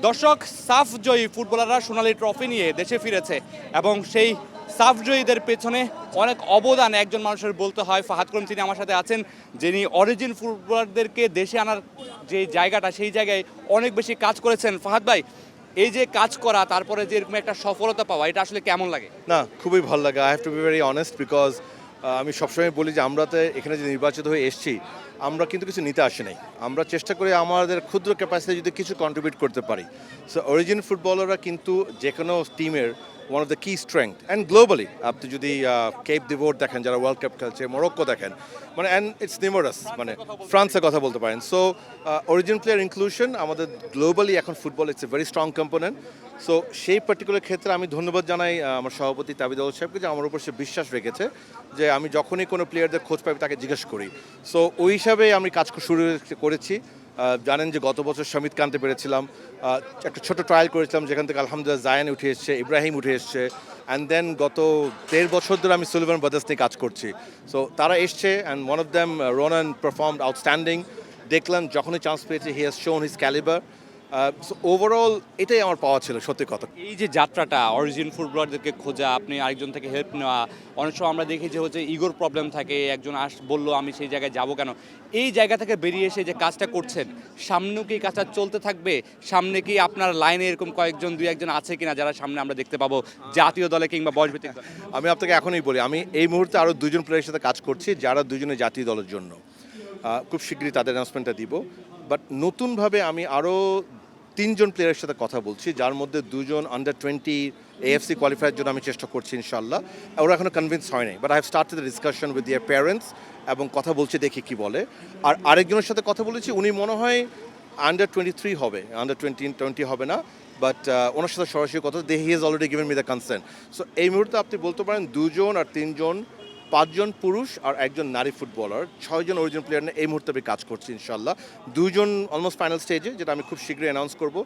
দর্শক, সাফ জয়ী ফুটবলাররা সোনালী ট্রফি নিয়ে দেশে ফিরেছে এবং সেই সাফ জয়ীদের পেছনে অনেক অবদান একজন মানুষের বলতে হয়। ফাহাদ করিম তিনি আমার সাথে আছেন, যিনি অরিজিন ফুটবলারদেরকে দেশে আনার যে জায়গাটা সেই জায়গায় অনেক বেশি কাজ করেছেন। ফাহাদ ভাই, এই যে কাজ করা তারপরে যে এরকম একটা সফলতা পাওয়া, এটা আসলে কেমন লাগে? না, খুবই ভালো লাগে। I have to be very honest because আমি সবসময় বলি যে আমরা তো এখানে যে নির্বাচিত হয়ে এসেছি, আমরা কিন্তু কিছু নিতে আসি নাই। আমরা চেষ্টা করি আমাদের ক্ষুদ্র ক্যাপাসিটি যদি কিছু কন্ট্রিবিউট করতে পারি। সো অরিজিন ফুটবলাররা কিন্তু যে কোনো টিমের ওয়ান অফ দ্য কি স্ট্রেংথ অ্যান্ড গ্লোবালি আপনি যদি কেপ দিভোর্ট দেখেন, যারা ওয়ার্ল্ড কাপ খেলছে, মরক্কো দেখেন, মানে অ্যান্ড ইটস নিউমারাস, মানে ফ্রান্সের কথা বলতে পারেন। সো অরিজিন প্লেয়ার ইনক্লুশন আমাদের গ্লোবালি এখন football it's a very strong component. So সেই পার্টিকুলার ক্ষেত্রে আমি ধন্যবাদ জানাই আমার সভাপতি তাবিদুল সাহেবকে, যে আমার উপর সে বিশ্বাস রেখেছে যে আমি যখনই কোনো প্লেয়ারদের খোঁজ পাই তাকে জিজ্ঞেস করি। সো ওই হিসাবে আমি কাজ শুরু করেছি। জানেন যে গত বছর সমিত কান্তে পেরেছিলাম, একটা ছোট ট্রায়াল করেছিলাম যেখান থেকে আলহামদুলিল্লাহ জায়ান উঠে এসছে, ইব্রাহিম উঠে এসছে, অ্যান্ড দেন গত 1.5 বছর ধরে আমি সুলিভান ব্রাদার্স নিয়ে কাজ করছি। সো তারা এসছে and one of them Ronan performed outstanding. দেখলাম যখনই চান্স পেয়েছে হি হ্যাজ শোন হিজ ক্যালিবার। সো ওভারঅল এটাই আমার পাওয়া ছিল, সত্যি কথা। এই যে যাত্রাটা, অরিজিন ফুটবলারদেরকে খোঁজা, আপনি আরেকজন থেকে হেল্প নেওয়া, অনেক সময় আমরা দেখি যে হচ্ছে ইগোর প্রবলেম থাকে, একজন বললো আমি সেই জায়গায় যাব কেন, এই জায়গা থেকে বেরিয়ে এসে যে কাজটা করছেন, সামনেও কি কাজটা চলতে থাকবে? সামনে কি আপনার লাইনে এরকম কয়েকজন দুই একজন আছে কিনা যারা সামনে আমরা দেখতে পাবো জাতীয় দলে কিংবা বয়সভিত্তিক দলে? আমি আপনাকে এখনই বলি, আমি এই মুহূর্তে আরও দুজন প্লেয়ারের সাথে কাজ করছি যারা দুজনে জাতীয় দলের জন্য। খুব শীঘ্রই তাদের অ্যানাউন্সমেন্টটা দিব। বাট নতুনভাবে আমি আরও 3জন প্লেয়ারের সাথে কথা বলছি, যার মধ্যে 2জন আন্ডার-20 AFC কোয়ালিফায়ার জন্য আমি চেষ্টা করছি ইনশাল্লাহ। ওরা এখনো কনভিন্স হয় নাই, but I have started the discussion with দিয়ার প্যারেন্টস এবং কথা বলছি, দেখি কি বলে। আর আরেকজনের সাথে কথা বলেছি, উনি মনে হয় আন্ডার-23 হবে, আন্ডার-20 হবে না, বাট ওনার সাথে সরাসরি কথা, he has already given me the consent. So এই মুহূর্তে আপনি বলতে পারেন 2জন আর 3জন, 5জন পুরুষ আর 1জন নারী ফুটবলার, 6জন অরিজিনাল প্লেয়ার নিয়ে এই মুহূর্তে আমি কাজ করছি ইনশাল্লাহ। 2জন অলমোস্ট ফাইনাল স্টেজে, যেটা আমি খুব শীঘ্রই অ্যানাউন্স করব।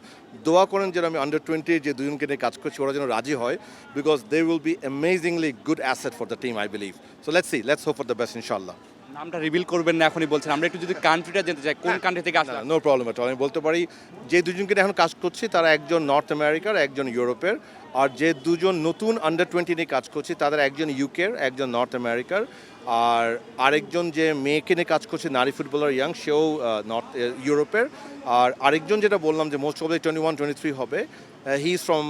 দোয়া করেন যেন আমি আন্ডার-20 যে 2জনকে নিয়ে কাজ করছি ওরা যেন রাজি হয়, because they will be amazingly good asset for the team I believe. So let's hope for the best ইনশাল্লাহ। নামটা রিভিল করবেন না এখনই বলছেন, আমরা একটু যদি কান্ট্রিটা জানতে চাই, কোন কান্ট্রি থেকে আসলে? No problem at all. আমি বলতে পারি যে 2জনকে নিয়ে এখন কাজ করছি তারা একজন নর্থ আমেরিকার, একজন ইউরোপের। আর যে 2জন নতুন আন্ডার-20 নিয়ে কাজ করছি তাদের একজন ইউকের, একজন নর্থ আমেরিকার। আর আরেকজন যে মেয়েকে নিয়ে কাজ করছে নারী ফুটবলার ইয়াং, সেও নর্থ ইউরোপের। আর আরেকজন যেটা বললাম যে মোস্ট প্রবাবলি 21-23 হবে, he is from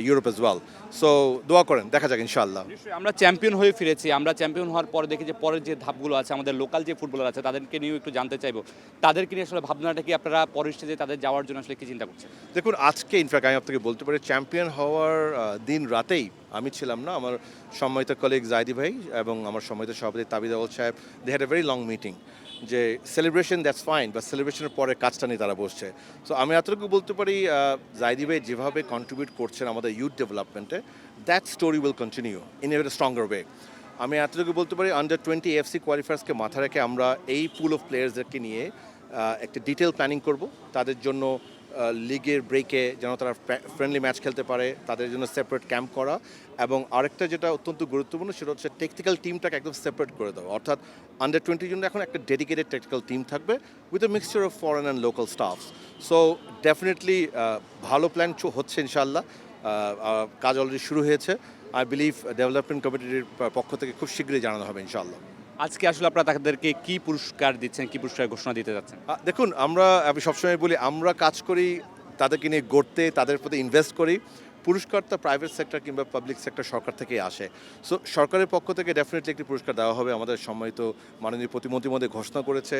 Europe as well. So দোয়া করেন, দেখা যাক ইনশাআল্লাহ। আমরা চ্যাম্পিয়ন হয়ে ফিরেছি, আমরা চ্যাম্পিয়ন হওয়ার পরে দেখি যে পরের যে ধাপগুলো আছে, আমাদের লোকাল যে ফুটবলার আছে তাদেরকে নিয়েও একটু জানতে চাইবো, তাদেরকে নিয়ে আসলে ভাবনাটা কি আপনারা পরের স্টেজে তাদের যাওয়ার জন্য আসলে কি চিন্তা করছেন? দেখুন, আজকে ইনফ্যাক্ট আমি আপনাকে বলতে পারি চ্যাম্পিয়ন হওয়ার দিন রাতেই আমি ছিলাম না, আমার সম্মানিত কলিগ জাইদি ভাই এবং আমার সম্মানিত সভাপতি তাবিদুল সাহেব, they had a very long meeting, যে সেলিব্রেশন দ্যাটস ফাইন, বা সেলিব্রেশনের পরে কাজটা নিয়ে তারা বসছে। সো আমি এতটুকু বলতে পারি, জাইদি ভাই যেভাবে কন্ট্রিবিউট করছেন আমাদের ইউথ ডেভেলপমেন্টে, that story will continue in a stronger way. আমি এতটুকু বলতে পারি আন্ডার-20 AFC কোয়ালিফায়ার্সকে মাথা রেখে আমরা এই পুল অফ প্লেয়ার্সদেরকে নিয়ে একটা ডিটেল প্ল্যানিং করব, তাদের জন্য লিগের ব্রেকে যেন তারা ফ্রেন্ডলি ম্যাচ খেলতে পারে, তাদের জন্য সেপারেট ক্যাম্প করা, এবং আরেকটা যেটা অত্যন্ত গুরুত্বপূর্ণ সেটা হচ্ছে টেকনিক্যাল টিমটাকে একদম সেপারেট করে দেওয়া। অর্থাৎ আন্ডার-20 জন্য এখন একটা ডেডিকেটেড টেকনিক্যাল টিম থাকবে with a mixture of foreign and local stuffs. So definitely ভালো প্ল্যান হচ্ছে ইনশাআল্লাহ। কাজ অলরেডি শুরু হয়েছে। আই বিলিভ ডেভেলপমেন্ট কমিটির পক্ষ থেকে খুব শীঘ্রই জানানো হবে ইনশাআল্লাহ। আজকে আসলে আপনারা তাদেরকে কি পুরস্কার দিচ্ছেন, কি পুরস্কার ঘোষণা দিতে যাচ্ছেন? দেখুন, আমি সবসময় বলি আমরা কাজ করি তাদেরকে নিয়ে গড়তে, তাদের প্রতি ইনভেস্ট করি। পুরস্কারটা প্রাইভেট সেক্টর কিংবা পাবলিক সেক্টর সরকার থেকেই আসে। সো সরকারের পক্ষ থেকে ডেফিনেটলি একটি পুরস্কার দেওয়া হবে, আমাদের সম্মানিত মাননীয় প্রতিমন্ত্রীর মধ্যে ঘোষণা করেছে।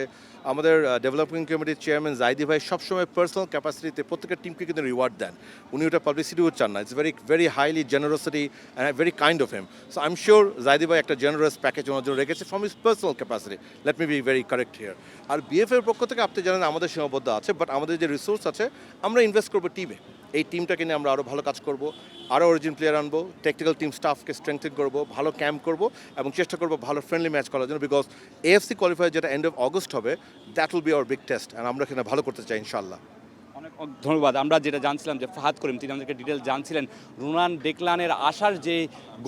আমাদের ডেভেলপমেন্ট কমিটির চেয়ারম্যান জাইদি ভাই সবসময় পার্সোনাল ক্যাপাসিটিতে প্রত্যেকটা টিমকে কিন্তু রিওয়ার্ড দেন। উনি ওটা পাবলিসিটিও চান না। It's very highly generosity and very kind of him. So I am sure Zaidi ভাই একটা জেনারেস প্যাকেজ ওনার জন্য রেখেছে from his personal capacity. Let me be very correct here. আর বিএফএর পক্ষ থেকে আপনি জানেন আমাদের সীমাবদ্ধ আছে, বাট আমাদের যে রিসোর্স আছে আমরা ইনভেস্ট করবো টিমে। এই টিমটাকে নিয়ে আমরা আরও ভালো কাজ করব, আরও অরিজিন প্লেয়ার আনবো, টেকনিক্যাল টিম স্টাফকে স্ট্রেংথেন করবো, ভালো ক্যাম্প করব এবং চেষ্টা করবো ভালো ফ্রেন্ডলি ম্যাচ করার জন্য, বিকজ AFC কোয়ালিফায়ার যেটা এন্ড অফ অগস্ট হবে, that will be hour big test and আমরা এখানে ভালো করতে চাই ইনশাআল্লাহ। অনেক ধন্যবাদ। আমরা যেটা জানছিলাম যে ফাহাদ করিম তিনি আমাদেরকে ডিটেল জানছিলেন, রোনান ডেকলানের আসার যে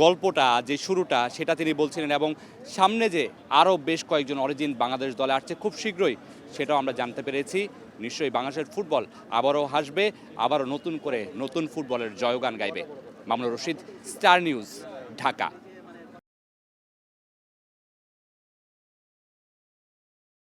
গল্পটা, যে শুরুটা, সেটা তিনি বলছিলেন, এবং সামনে যে আরও বেশ কয়েকজন অরিজিন বাংলাদেশ দলে আসছে খুব শীঘ্রই, সেটাও আমরা জানতে পেরেছি। নিশ্চয়ই বাংলাদেশের ফুটবল আবারও হাসবে, আবারও নতুন করে নতুন ফুটবলের জয়গান গাইবে। Mamunur Rashid, star news, Dhaka.